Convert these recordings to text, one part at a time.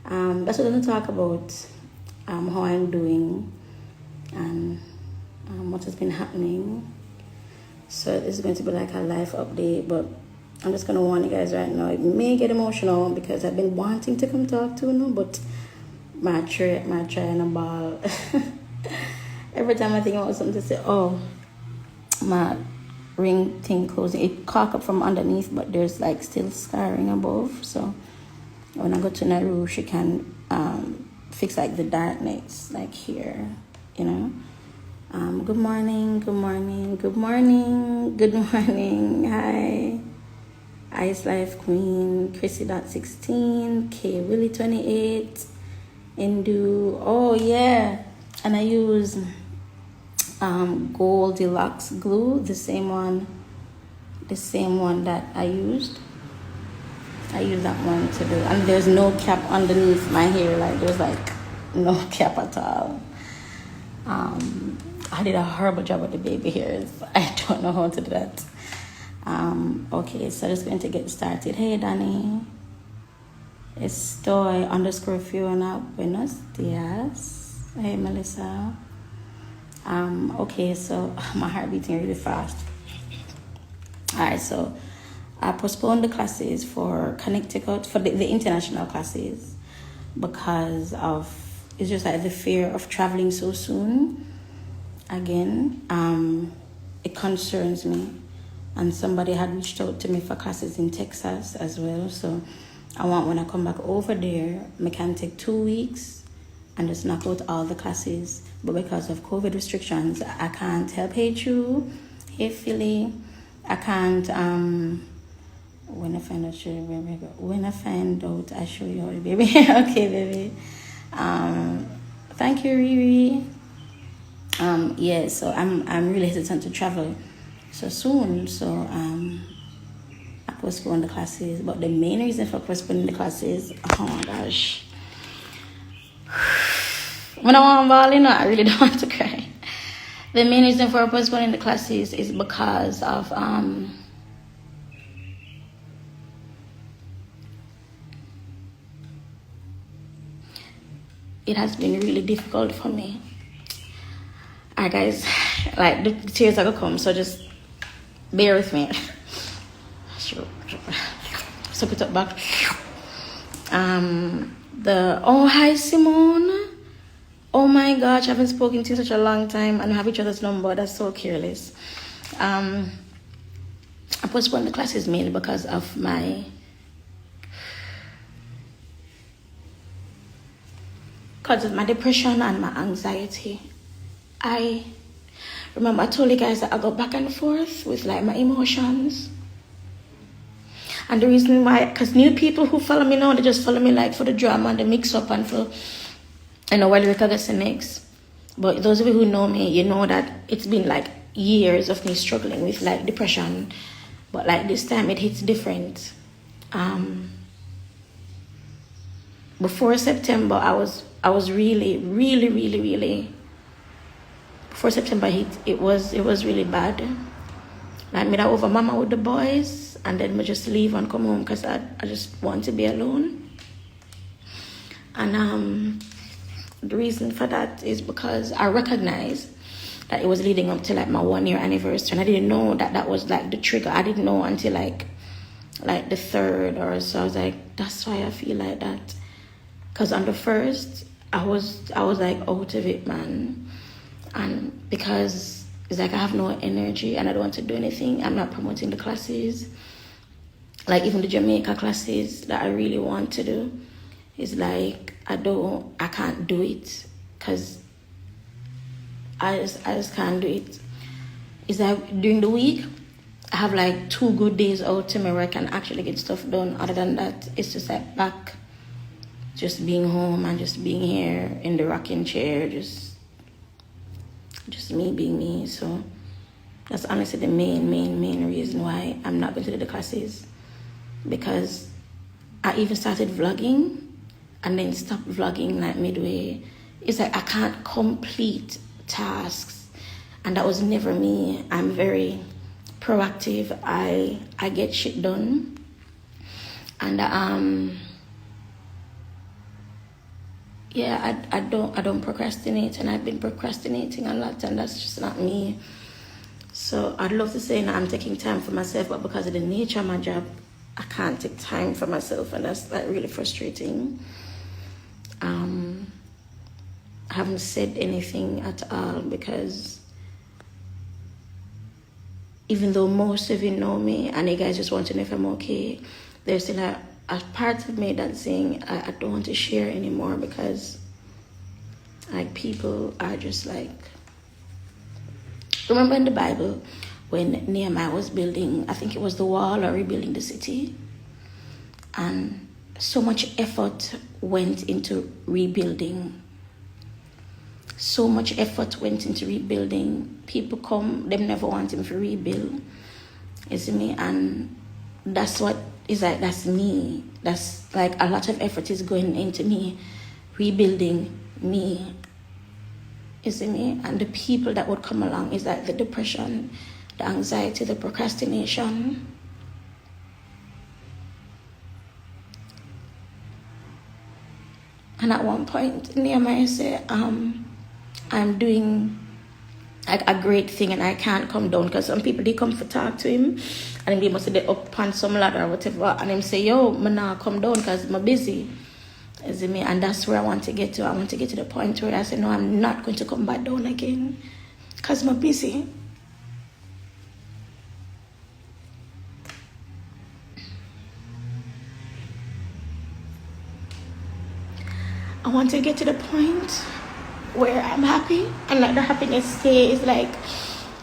That's what I'm going to talk about, how I'm doing and what has been happening. So this is going to be like a life update, but I'm just going to warn you guys right now. It may get emotional because I've been wanting to come talk to you, but my try and a ball. Every time I think about something to say, oh, my ring thing closing, it cock up from underneath, but there's like still scarring above. So when I go to Naru, she can fix like the darkness, like here, you know. Good morning, good morning, good morning, good morning. Hi, Ice Life Queen, Chrissy.16, K Willie 28, Indu. Oh yeah, and I use Goldilocks glue, the same one that I used. I use that one to do, and there's no cap underneath my hair. Like there's like no cap at all. I did a horrible job with the baby hairs. I don't know how to do that. Okay, so just going to get started. Hey, Danny. Estoy _Fiona. Buenos dias. Hey, Melissa. Okay, so my heart beating really fast. Alright, so I postponed the classes for Connecticut, for the international classes, because of, it's just like the fear of traveling so soon. Again, it concerns me. And somebody had reached out to me for classes in Texas as well. So I want, when I come back over there, I can take 2 weeks and just knock out all the classes. But because of COVID restrictions, I can't help. Hey, True. Hey, Philly. I can't, when I find out, I show you how the baby. Okay, baby. Thank you, Riri. Yeah, so I'm really hesitant to travel so soon. So I postponed the classes. But the main reason for postponing the classes, oh my gosh. When I want to ball, I really don't want to cry. The main reason for postponing the classes is because of it has been really difficult for me. Alright, guys, like the tears are gonna come, so just bear with me. Suck it up back. Hi Simone. Oh my gosh, I haven't spoken to you in such a long time and we have each other's number. That's so careless. I postponed the classes mainly because of my depression and my anxiety. I remember I told you guys that I go back and forth with like my emotions. And the reason why, because new people who follow me now, they just follow me like for the drama and the mix up and for, while Rika gets the mix. But those of you who know me, you know that it's been like years of me struggling with like depression. But like this time it hits different. Before September, I was really before September hit, it was really bad. Like me that over mama with the boys, and then me just leave and come home because I just want to be alone. And the reason for that is because I recognized that it was leading up to like my 1 year anniversary, and I didn't know that was like the trigger. I didn't know until like the 3rd or so. I was like, that's why I feel like that. Because on the 1st, I was like out of it, man. And because it's like I have no energy and I don't want to do anything. I'm not promoting the classes. Like even the Jamaica classes that I really want to do. It's like I can't do it. Because I just can't do it. It's like during the week, I have like 2 good days out to me where I can actually get stuff done. Other than that, it's just like back. Just being home and just being here in the rocking chair, just me being me. So that's honestly the main reason why I'm not going to do the classes. Because I even started vlogging and then stopped vlogging like midway. It's like I can't complete tasks, and that was never me. I'm very proactive. I get shit done. And yeah, I don't procrastinate, and I've been procrastinating a lot, and that's just not me. So I'd love to say now I'm taking time for myself, but because of the nature of my job, I can't take time for myself, and that's like really frustrating. I haven't said anything at all because even though most of you know me and you guys just want to know if I'm okay, there's still a part of me that's saying I don't want to share anymore because like people are just like, remember in the Bible when Nehemiah was building, I think it was the wall or rebuilding the city, and so much effort went into rebuilding. So much effort went into rebuilding. People come, them never want him to rebuild. You see me? And that's what is like, that's me. That's like a lot of effort is going into me, rebuilding me. You see me? And the people that would come along is like the depression, the anxiety, the procrastination. And at one point, Nehemiah said, I'm doing like a great thing and I can't come down, because some people, they come for talk to him and they must say up on some ladder or whatever, and him say, yo, I'm not come down because I'm busy. You see me? And that's where I want to get to. I want to get to the point where I say, no, I'm not going to come back down again because I'm busy. I want to get to the point where I'm happy, and like the happiness stays, like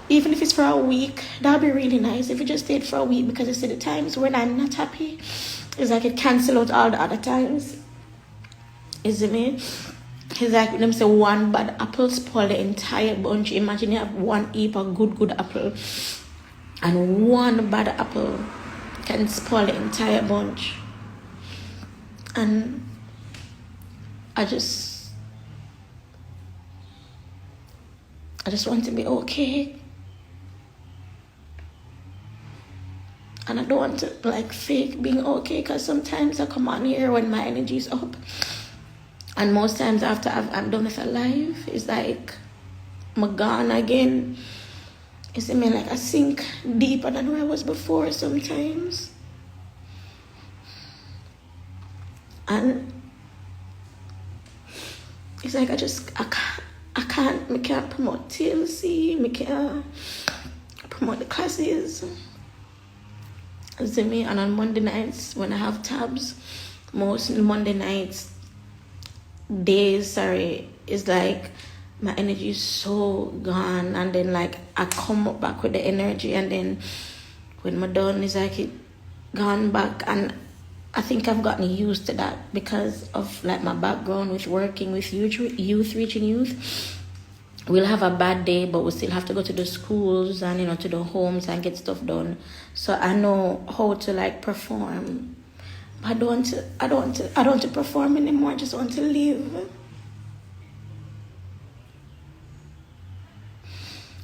even if it's for a week, that'd be really nice if it just stayed for a week, because you see the times when I'm not happy, it's like it cancel out all the other times. You see me? It's like when them say one bad apple spoil the entire bunch. Imagine you have one heap of good apple, and one bad apple can spoil the entire bunch. And I just want to be okay. And I don't want to like fake being okay, because sometimes I come on here when my energy is up. And most times after I'm done with a life, it's like I'm gone again. You see me? Like I sink deeper than where I was before sometimes. And it's like I can't promote TLC, I can't promote the classes. You see me? And on Monday nights when I have tabs, most Monday nights, it's like my energy is so gone, and then like I come up back with the energy, and then when my done is like it gone back. And I think I've gotten used to that because of like my background with working with youth, reaching youth. We'll have a bad day, but we still have to go to the schools and to the homes and get stuff done. So I know how to like perform. I don't want to perform anymore. I just want to live.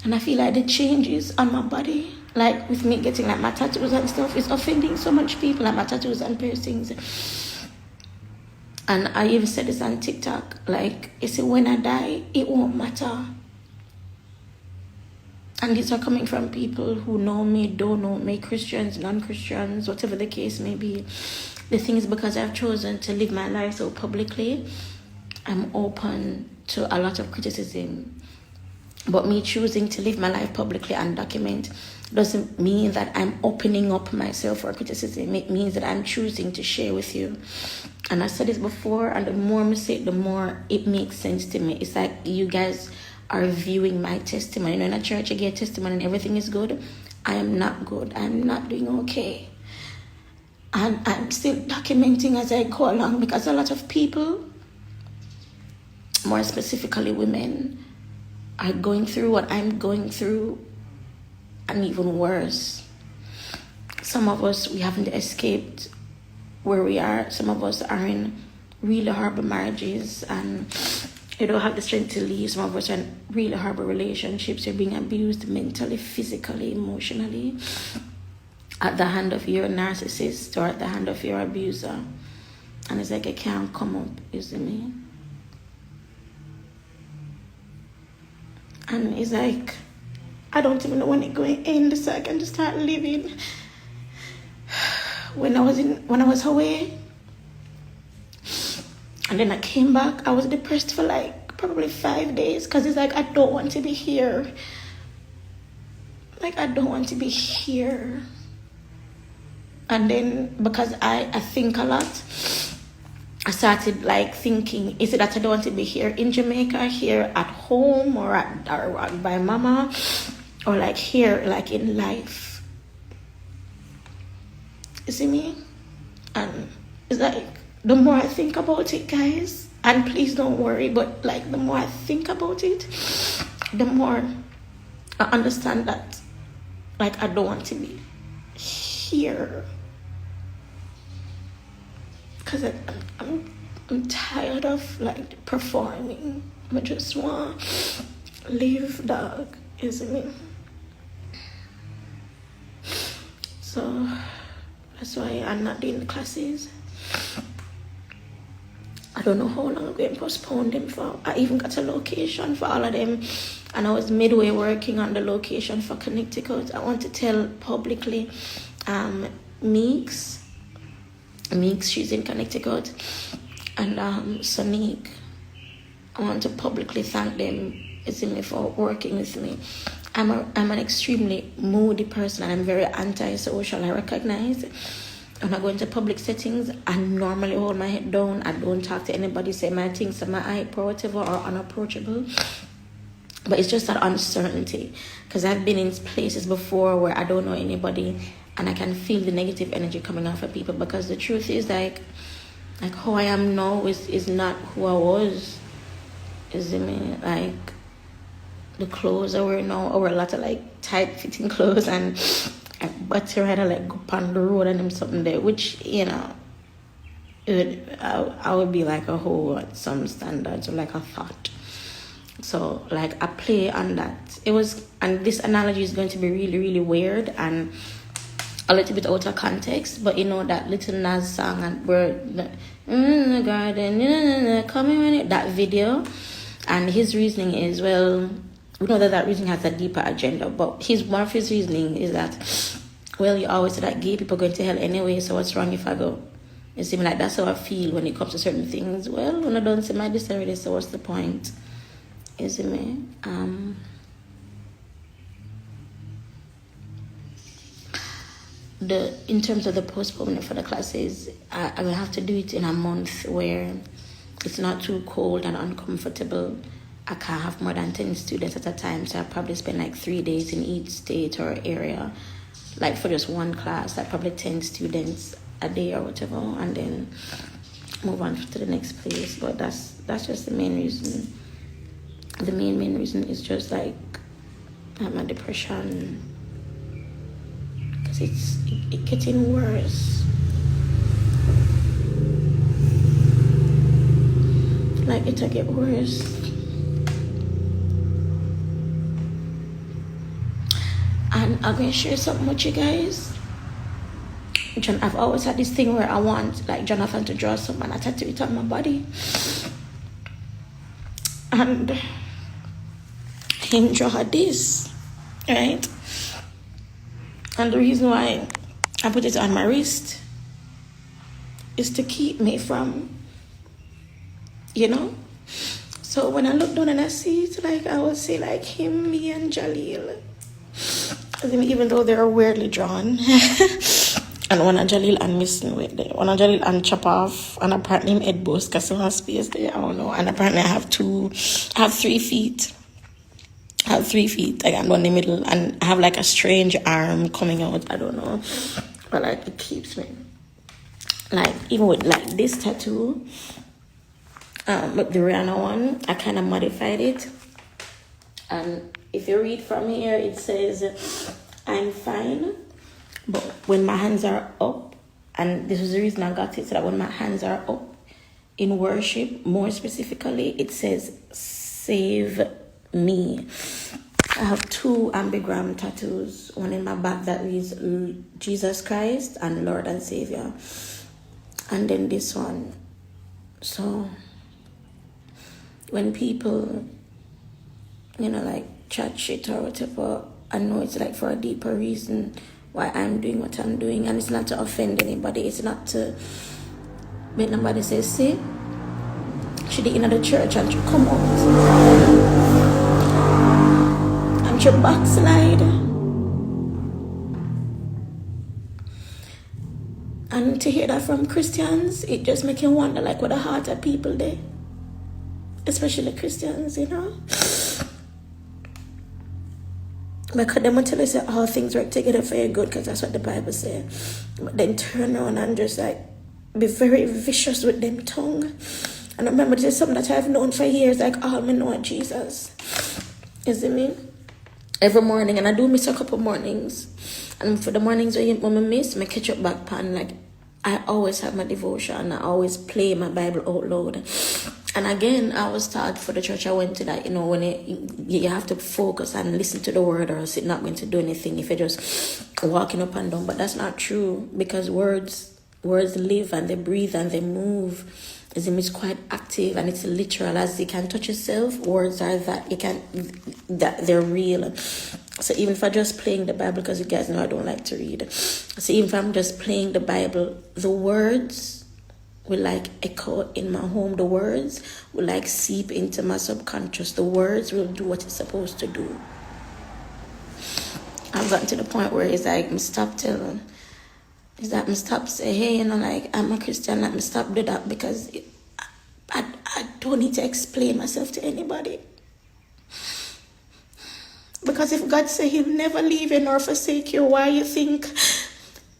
And I feel like the changes on my body, like with me getting like my tattoos and stuff, is offending so much people, like my tattoos and piercings. And I even said this on TikTok, like, you see, when I die, it won't matter. And these are coming from people who know me, don't know me, Christians, non-Christians, whatever the case may be. The thing is, because I've chosen to live my life so publicly, I'm open to a lot of criticism. But me choosing to live my life publicly and document doesn't mean that I'm opening up myself for criticism. It means that I'm choosing to share with you. And I said this before, and the more I say it, the more it makes sense to me. It's like you guys are viewing my testimony. In a church, you get testimony and everything is good. I am not good. I'm not doing okay. And I'm still documenting as I go along, because a lot of people, more specifically women, are going through what I'm going through, and even worse. Some of us, we haven't escaped where we are. Some of us are in really horrible marriages and you don't have the strength to leave. Some of us are in really horrible relationships. You're being abused mentally, physically, emotionally, at the hand of your narcissist or at the hand of your abuser. And it's like I can't come up, you see me? And it's like, I don't even know when it's going to end, so I can just start living. When I was away, and then I came back, I was depressed for like probably 5 days, because it's like, I don't want to be here. Like, I don't want to be here. And then, because I think a lot, I started like thinking, is it that I don't want to be here in Jamaica, here at home, or by mama, or like here, like in life? You see me? And it's like, the more I think about it, guys, and please don't worry, but like, the more I think about it, the more I understand that, like, I don't want to be here. Because I'm tired of like performing. I just want to live, dog, isn't it? So that's why I'm not doing the classes. I don't know how long I'm going to postpone them for. I even got a location for all of them, and I was midway working on the location for Connecticut. I want to tell publicly, Meeks, she's in Connecticut, and Sonique, I want to publicly thank them, for working with me. I'm an extremely moody person, and I'm very antisocial. I recognize when I go into public settings, I normally hold my head down. I don't talk to anybody, say my things, am I hyper or whatever, or unapproachable. But it's just that uncertainty, because I've been in places before where I don't know anybody, and I can feel the negative energy coming off of people, because the truth is like who I am now is not who I was. Is it me? Like, the clothes I wear now, I wear a lot of like tight fitting clothes, and but rather like go on the road and them something there, which, I would be like a whole some standards, or like a thought. So like, I play on that. And this analogy is going to be really, really weird and a little bit out of context, but that little Nas song, and where in the garden, coming in it, that video, and his reasoning is, well, we know that reasoning has a deeper agenda, but one of his reasoning is that, well, you always say that gay people go to hell anyway, so what's wrong if I go? It seems like that's how I feel when it comes to certain things. Well, when I don't see my disability, so what's the point? Is it me? In terms of the postponement for the classes, I'm gonna have to do it in a month where it's not too cold and uncomfortable. I can't have more than 10 students at a time, so I probably spend like 3 days in each state or area. Like, for just one class, like probably 10 students a day or whatever, and then move on to the next place. But that's just the main reason. The main reason is just like my depression, because it's getting worse. Like, it'll get worse. And I'm going to share something with you guys. I've always had this thing where I want, like, Jonathan to draw something and I tattoo it on my body. And him draw this, right? And the reason why I put it on my wrist is to keep me from, So when I look down and I see it, like, I would say, like, him, me, and Jaleel. Even though they're weirdly drawn. And one of Jaleel and missing with there. One of Jaleel and chop off, and apparently him head bust because some space there, I don't know. And apparently I have 3 feet. I have 3 feet, like, and one in the middle, and I have like a strange arm coming out, I don't know. But like, it keeps me. Like, even with like this tattoo, but the Rihanna one, I kind of modified it. And if you read from here, it says, I'm fine. But when my hands are up, and this is the reason I got it, so that when my hands are up in worship, more specifically, it says, save me. I have 2 ambigram tattoos, one in my back that reads Jesus Christ and Lord and Savior. And then this one. So when people, like, chat shit or whatever, I know it's like for a deeper reason why I'm doing what I'm doing, and it's not to offend anybody. It's not to make nobody say, see, she did in the church and she come out and she backslide. And to hear that from Christians, it just makes you wonder like what the heart of people there, especially Christians, you know. Because they want to tell us that all things work together for your good, because that's what the Bible says. But then turn around and just like be very vicious with them tongue. And I remember this is something that I've known for years, like all me know Jesus. You see me? Every morning, and I do miss a couple mornings. And for the mornings when I miss, I catch up back pan. Like I always have my devotion. I always play my Bible out loud. And again, I was taught for the church I went to that, you know, when you have to focus and listen to the word, or else it's not going to do anything if you're just walking up and down. But that's not true, because words live and they breathe and they move. It's quite active and it's literal. As you can touch yourself, words are that they're real. So even if I'm just playing the Bible, because you guys know I don't like to read. So even if I'm just playing the Bible, the words will like echo in my home. The words will like seep into my subconscious. The words will do what it's supposed to do. I've gotten to the point where it's like, I stop telling. Is that I stop say, hey, you know, like I'm a Christian, let me stop do that, because I don't need to explain myself to anybody. Because if God say he'll never leave you nor forsake you, why you think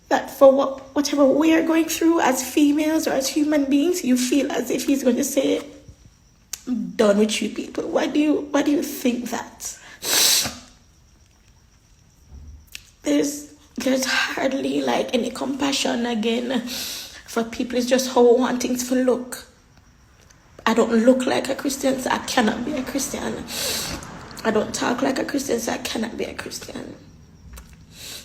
that for whatever we are going through as females or as human beings, you feel as if he's going to say, I'm done with you people? Why do you think that? There's hardly like any compassion again for people. It's just how we want things to look. I don't look like a Christian, so I cannot be a Christian. I don't talk like a Christian, so I cannot be a Christian.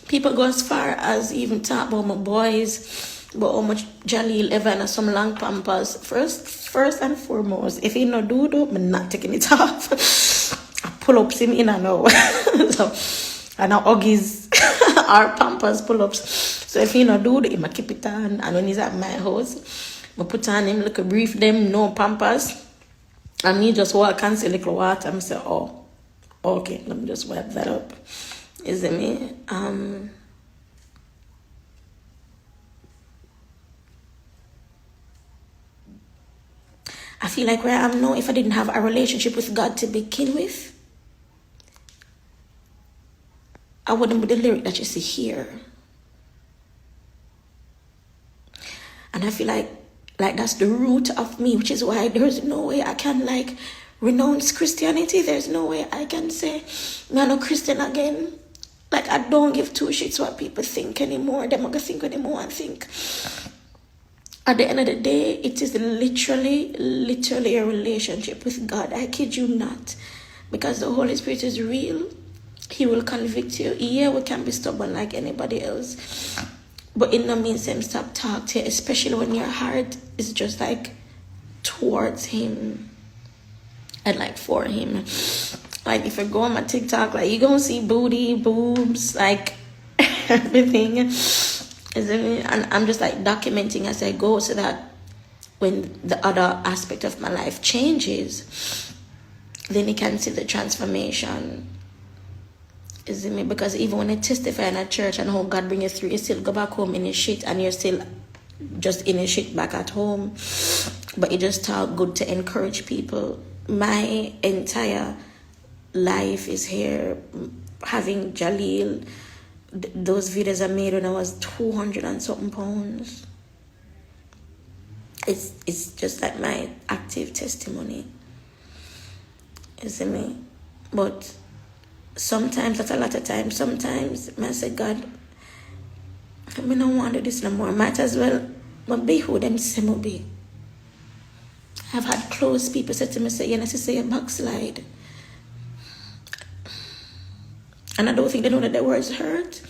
People go as far as even talk about my boys, but how much Jaleel ever and some long pampers. First and foremost, if he no do, I'm not taking it off. I pull up him in and out. And our Uggies are pampers pull-ups. So if he not do it, I keep it on. And when he's at my house, I put on him, look, brief them, no pampers. And me just walk and see little water. I say, oh, okay, let me just wipe that up. Is it me? I feel like where I am now, if I didn't have a relationship with God to begin with, I wouldn't be the lyric that you see here. And I feel like that's the root of me, which is why there's no way I can like renounce Christianity. There's no way I can say I'm not Christian again. Like I don't give two shits what people think anymore. They're not gonna think what they want to think. At the end of the day, it is literally a relationship with God. I kid you not. Because the Holy Spirit is real. He will convict you. Yeah, we can be stubborn like anybody else. But it no means him stop talking to you, especially when your heart is just like towards him and like for him. Like if you go on my TikTok, like you're gonna see booty, boobs, like everything. And I'm just like documenting as I go, so that when the other aspect of my life changes, then you can see the transformation. Is it me? Because even when I testify in a church and how God bring you through, you still go back home in your shit, and you're still just in your shit back at home. But you just talk good to encourage people. My entire life is here. Having Jaleel, those videos I made when I was 200 and something pounds. It's just like my active testimony. Is it me? But sometimes, that's a lot of times, sometimes I say, God, I don't want to do this no more. Might as well be who them say me be. I've had close people say to me, say, you know, say you backslide. And I don't think they know that their words hurt.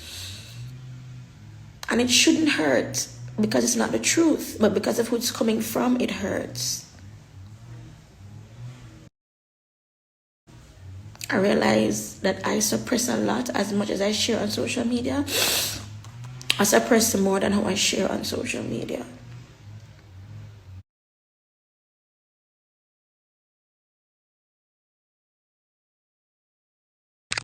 And it shouldn't hurt because it's not the truth, but because of who it's coming from, it hurts. I realize that I suppress a lot. As much as I share on social media, I suppress more than how I share on social media.